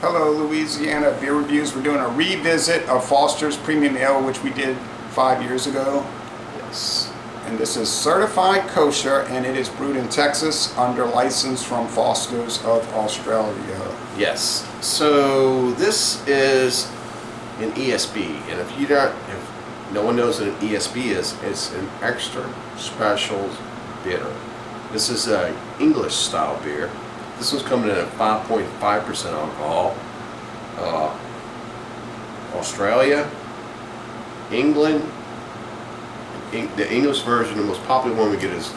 Hello, Louisiana Beer Reviews. We're doing a revisit of Foster's Premium Ale, which we did 5 years ago. Yes. And this is certified kosher, and it is brewed in Texas under license from Foster's of Australia. Yes. So this is an ESB, and if no one knows what an ESB is, it's an extra special bitter. This is a English style beer. This one's coming in at 5.5% alcohol. Australia, England. The English version, the most popular one we get is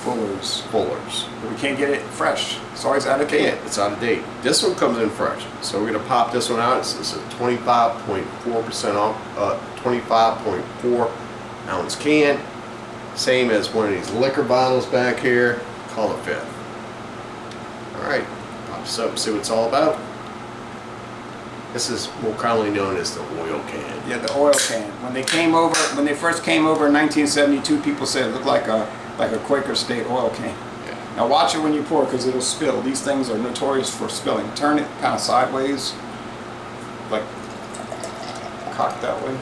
Fuller's. Fuller's. But we can't get it fresh. It's always out of date. It's out of date. This one comes in fresh. So we're going to pop this one out. It's a 25.4% off, 25.4 ounce can. Same as one of these liquor bottles back here. Call it fifth. Alright, pop this up and see what it's all about. This is more commonly known as the oil can. Yeah, the oil can. When they first came over in 1972, people said it looked like a Quaker State oil can. Yeah. Now watch it when you pour, because it'll spill. These things are notorious for spilling. Turn it kind of sideways, like cocked that way.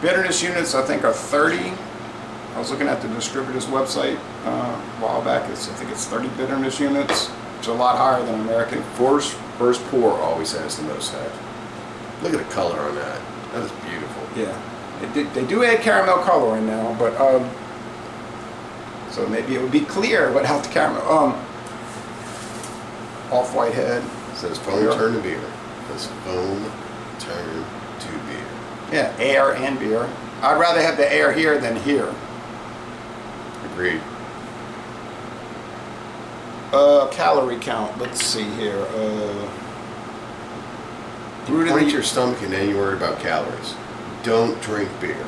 Bitterness units, I think, are 30. I was looking at the distributor's website a while back. I think it's 30 bitterness units, which are a lot higher than American. First pour always has the most head. Look at the color on that. That is beautiful. Yeah, they do add caramel coloring now, but so maybe it would be clear without the caramel. Off-white head. It says foam turn to beer. It says foam turn to beer. Yeah, air and beer. I'd rather have the air here than here. Agreed. Calorie count. Let's see here. You point at your stomach and then you worry about calories. Don't drink beer.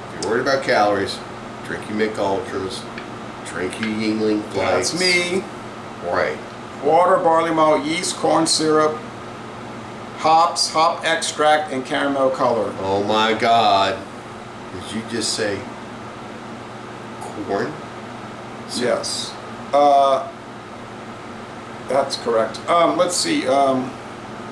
If you're worried about calories, drink your Mick Ultras, drink your Yingling Flights. That's me. Right. Water, barley malt, yeast, corn syrup, hops, hop extract, and caramel color. Oh my God. Did you just say corn? Yes. That's correct. Let's see.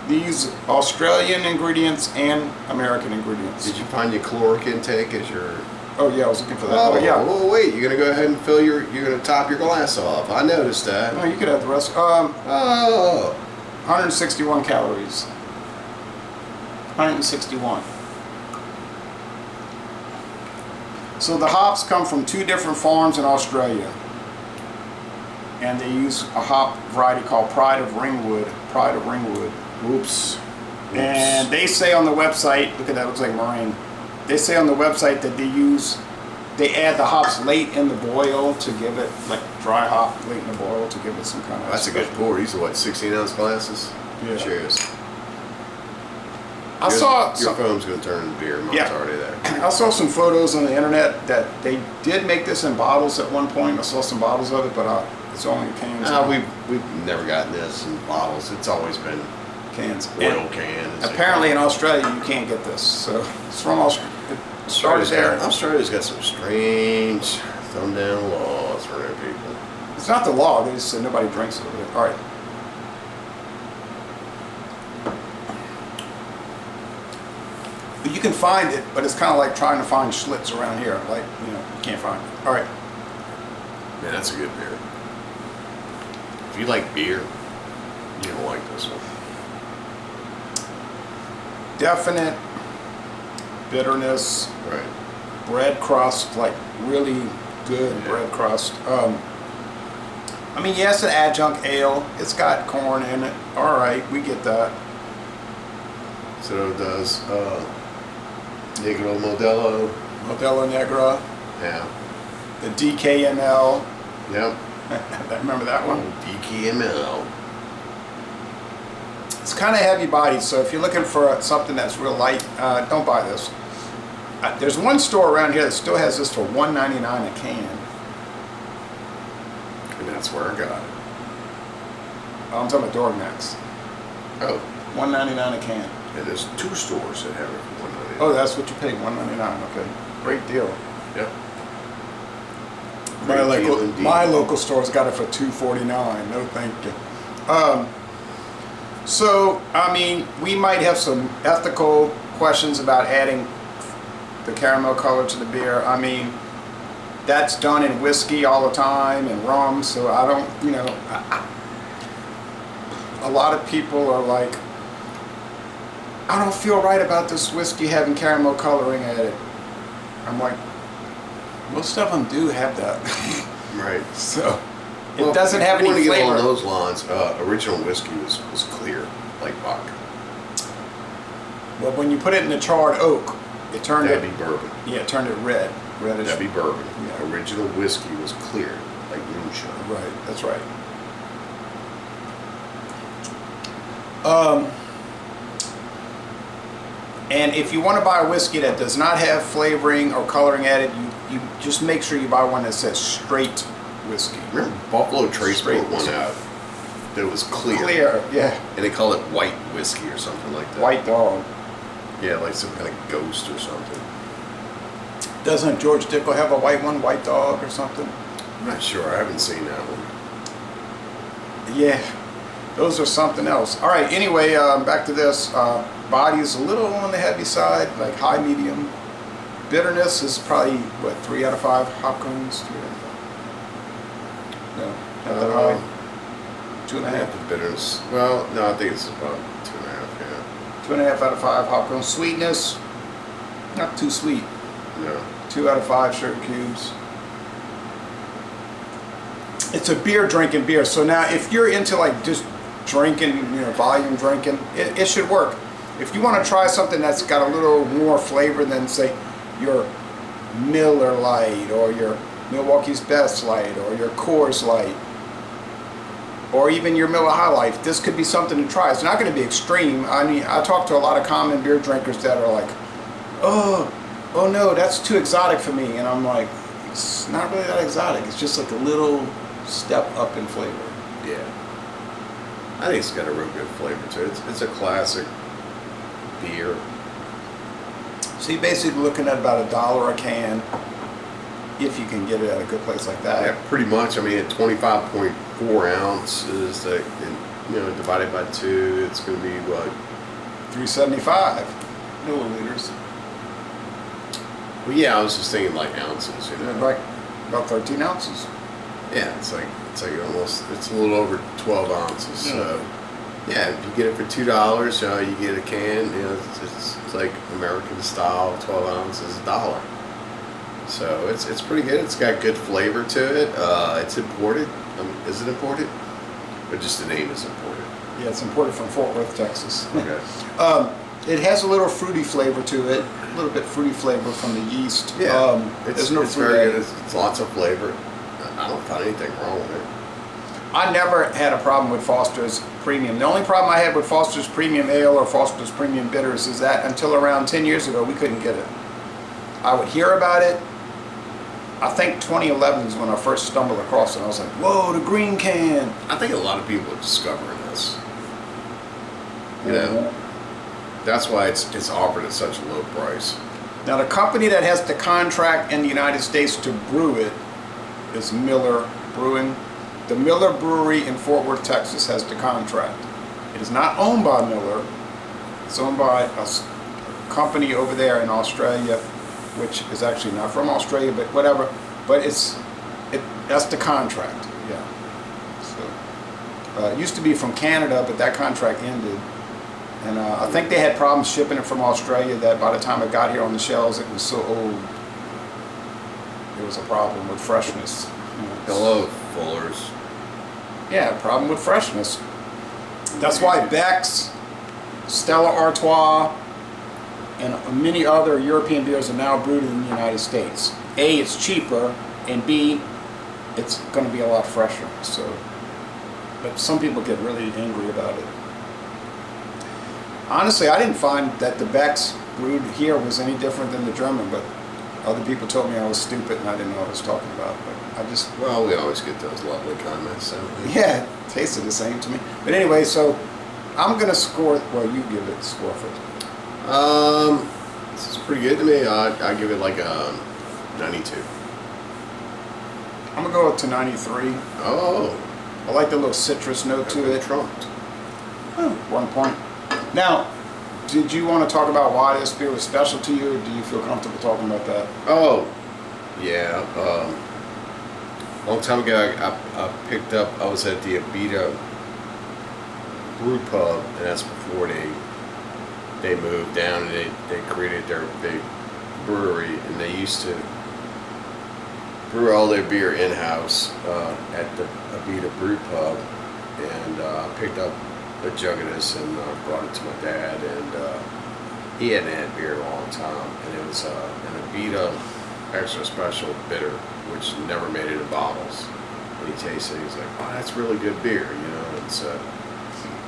These Australian ingredients and American ingredients. Did you find your caloric intake as your... Oh yeah, I was looking for that. Oh yeah. Oh wait, you're gonna go ahead and you're gonna top your glass off. I noticed that. No, you could have the rest. 161 calories. 161. So the hops come from 2 different farms in Australia, and they use a hop variety called Pride of Ringwood. Oops. And they say on the website, look at that, looks like meringue. They say on the website that they add the hops late in the boil to give it, like dry hop late in the boil to give it some kind of... That's a good pour. These are what, 16-ounce glasses? Yeah. Cheers. I saw your phone's going to turn into beer. Mom's already there. I saw some photos on the internet that they did make this in bottles at one point. I saw some bottles of it, but it's only cans. We've never gotten this in bottles. It's always been cans. Oil cans. Apparently in Australia you can't get this. So it's from Australia. It started there. Australia's got some strange thumb down laws for their people. It's not the law. They just said nobody drinks it over there. All right. You can find it, but it's kind of like trying to find Schlitz around here. Like, you can't find it. All right. Man, that's a good beer. If you like beer, you don't like this one. Definite bitterness. Right. Bread crust, like really good bread crust. I mean, yes, an adjunct ale. It's got corn in it. All right, we get that. So it does Negro Modelo. Modelo Negra. Yeah. The DKML. Yep. Remember that one? DKML. It's kind of heavy bodied, so if you're looking for something that's real light, don't buy this. There's one store around here that still has this for $1.99 a can. And that's where I got it. I'm talking about Dormax. Oh. $1.99 a can. And there's 2 stores that have it for $1.99. Oh, that's what you paid, $1.99. Okay, great deal. Yep. My local store's got it for $2.49. No, thank you. So I mean, we might have some ethical questions about adding the caramel color to the beer. I mean, that's done in whiskey all the time and rum. So I don't, you know, a lot of people are like, I don't feel right about this whiskey having caramel coloring added. I'm like, most of them do have that. Right. So it doesn't have any flavor. To get along those lines, original whiskey was clear, like vodka. Well, when you put it in the charred oak, it turned That'd be bourbon. Yeah, it turned it red. Reddish. That'd be bourbon. Yeah. Original whiskey was clear, like moonshine. Right, that's right. And if you want to buy a whiskey that does not have flavoring or coloring added, you just make sure you buy one that says straight whiskey. Remember Buffalo Trace Straight put one out that was clear. Clear, yeah. And they call it white whiskey or something like that. White Dog. Yeah, like some kind of ghost or something. Doesn't George Dickel have a white one, White Dog or something? I'm not sure. I haven't seen that one. Yeah, those are something else. All right, anyway, back to this. Body is a little on the heavy side, like high, medium. Bitterness is probably, what, 3 out of 5 hop cones? 3 out of 5? No, not that high. 2.5. The bitterness. Well, no, I think it's about 2.5, yeah. 2.5 out of 5 hop cones. Sweetness, not too sweet. No. 2 out of 5 sugar cubes. It's a beer drinking beer. So now if you're into like just drinking, you know, volume drinking, it should work. If you want to try something that's got a little more flavor than, say, your Miller Lite or your Milwaukee's Best Light or your Coors Light or even your Miller High Life, this could be something to try. It's not going to be extreme. I mean, I talk to a lot of common beer drinkers that are like, oh no, that's too exotic for me. And I'm like, it's not really that exotic. It's just like a little step up in flavor. Yeah. I think it's got a real good flavor to it. It's a classic beer. So you're basically looking at about $1 a can, if you can get it at a good place like that. Yeah, pretty much. I mean, at 25.4 ounces, divided by 2, it's going to be what? 375 milliliters. Well, yeah, I was just thinking like ounces, you know. Like about 13 ounces. Yeah, it's like almost, it's a little over 12 ounces. Yeah. So, yeah, if you get it for $2, you get a can. You know, it's like American style, 12 ounces, $1. So it's pretty good. It's got good flavor to it. It's imported. Is it imported? Or just the name is imported? Yeah, it's imported from Fort Worth, Texas. Okay. It has a little fruity flavor to it. A little bit fruity flavor from the yeast. Yeah, it's very good. It's lots of flavor. I don't find anything wrong with it. I never had a problem with Foster's Premium. The only problem I had with Foster's Premium Ale or Foster's Premium Bitters is that until around 10 years ago, we couldn't get it. I would hear about it. I think 2011 is when I first stumbled across it. I was like, whoa, the green can. I think a lot of people are discovering this. You know, that's why it's offered at such a low price. Now, the company that has the contract in the United States to brew it is Miller Brewing. The Miller Brewery in Fort Worth, Texas has the contract. It is not owned by Miller. It's owned by a company over there in Australia, which is actually not from Australia, but whatever. But that's the contract, yeah. So it used to be from Canada, but that contract ended. And I think they had problems shipping it from Australia that by the time it got here on the shelves, it was so old. There was a problem with freshness. Hello, Fullers. Yeah, problem with freshness. That's why Beck's, Stella Artois, and many other European beers are now brewed in the United States. A, it's cheaper, and B, it's going to be a lot fresher. So, but some people get really angry about it. Honestly, I didn't find that the Beck's brewed here was any different than the German, but other people told me I was stupid and I didn't know what I was talking about. But well, we always get those lovely comments, don't we? Yeah, it tasted the same to me. But anyway, so I'm going to score, well, you give it score for it. This is pretty good to me. I give it like a 92. I'm built to 93. Oh, I like the little citrus note to it. trumped. 1 point. Now, did you want to talk about why this beer was special to you, or do you feel comfortable talking about that? Oh, yeah. A long time ago, I picked up. I was at the Abita Brew Pub, and that's before they moved down and they created their big brewery, and they used to brew all their beer in house at the Abita Brew Pub, and I picked up a jug of this and brought it to my dad, and he hadn't had beer in a long time, and it was an Abita extra special bitter, which never made it in bottles. And he tasted it, he's like, "Oh, that's really good beer," you know. And so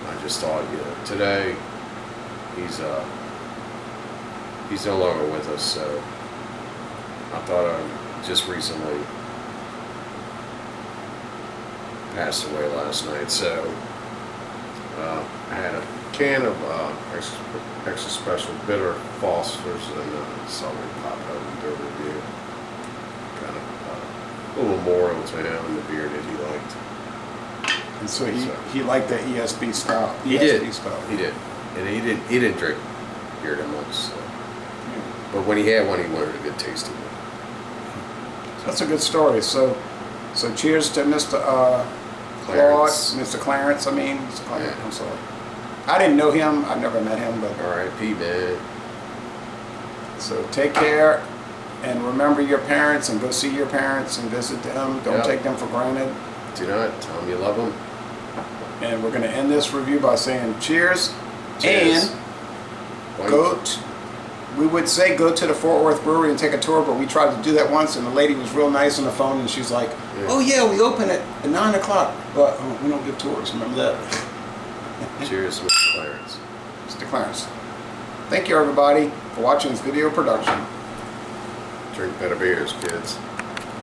I just thought, you know, today he's no longer with us, so I thought I just recently passed away last night, so I had a can of extra special bitter Foster's, and saw me pop out and do a review. Kind of a little memorial to him and the beer that he liked. And so he liked the ESB style. He ESB did. style. He did, and he didn't drink beer that much. So. But when he had one, he wanted a good tasting one. That's a good story. So cheers to Mr. Clarence. Mr. Clarence. Mr. Clarence. Yeah. I'm sorry. I didn't know him. I've never met him, but R.I.P. man. so take care, and remember your parents, and go see your parents and visit them. Don't Yep. take them for granted. Do not tell them you love them. And we're going to end this review by saying cheers. Cheers. And we would say go to the Fort Worth Brewery and take a tour, but we tried to do that once, and the lady was real nice on the phone, and she's like, "Oh yeah, we open at 9 o'clock, but we don't give tours." Remember that? Cheers, Mr. Clarence. Mr. Clarence. Thank you, everybody, for watching this video production. Drink better beers, kids.